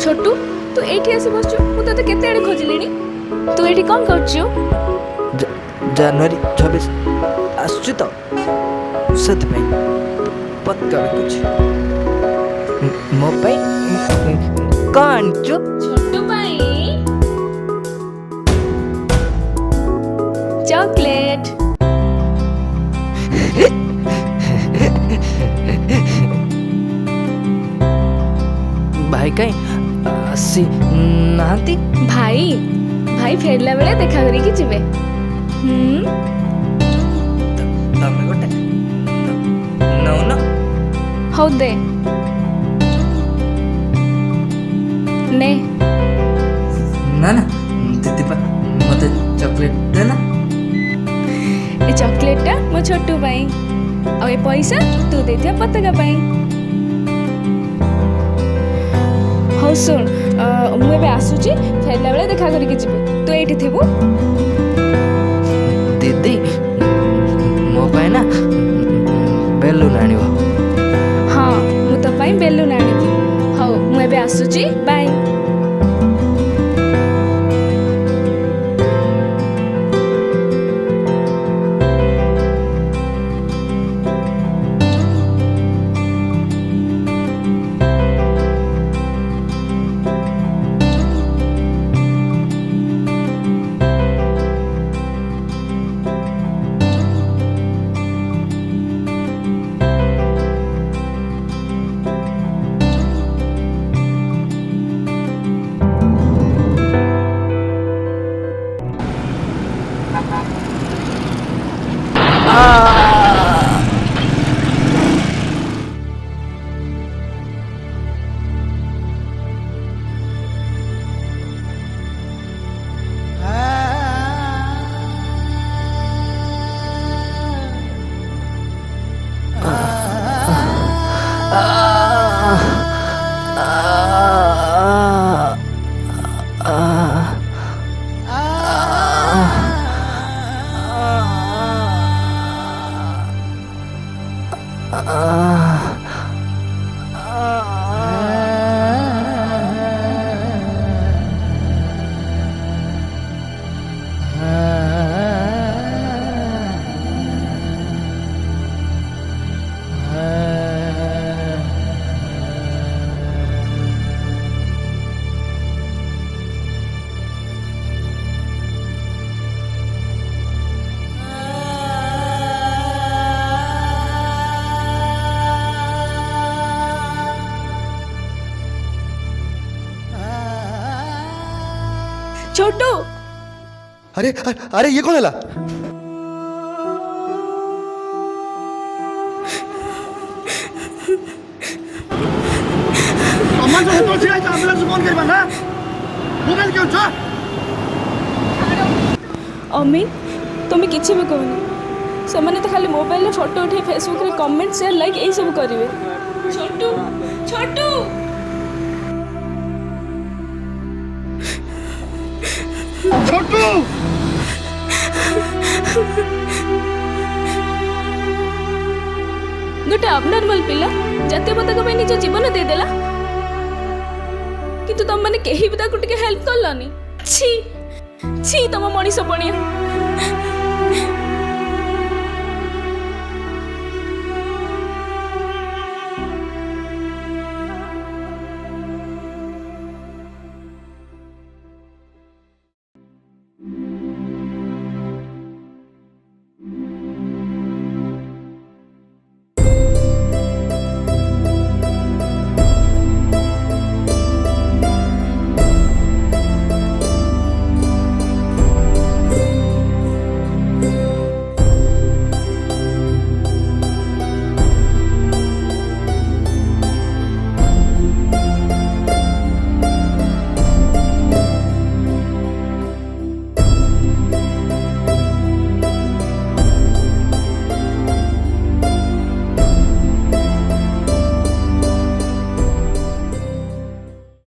छोटू तू एठी आसी बसछु मु तते केते आड़े खोजलिनी तू एठी कोन करछु जनवरी 26 आसछु तो सत पे पक्का कुछ मो पे कौन चु छोटू भाई चॉकलेट भाई कहीं आसी नाती भाई भाई फेरला बेले देखा करी कि जिवे तमे गोटे नौ न हौ दे ने ना ना दीदी पा मते चॉकलेट देना ए चॉकलेट टा मो छोटू भाई और ए पैसा तू दे दिया पतका भाई हौ सुन मु एबे आसुची फेरला बेले देखा करी कि जिवे तू एठी थिबु दीदी मो पाए ना बेलून आनिबो हाँ मु तो पाई बेलून आनिबी हौ मु एबे आसुची बाय छोटू अरे अरे ये कौन है ला अम्मा से तो छिया एम्बुलेंस फोन करबा ना मोबाइल क्यों छ अम्मी तुम्हें किसी भी कहनी से मैंने तो खाली मोबाइल फोटो उठे फेसबुक रे कमेंट शेयर लाइक यही सब करेंगे छोटू छोटू छोटू गोटे अबनॉर्मल पिला जातीय पताका निज जीवन देदेला किंतु तुम मैंने कहीं भी ताकू टिके हेल्प करलानी छी छी तुम मनीष पणिया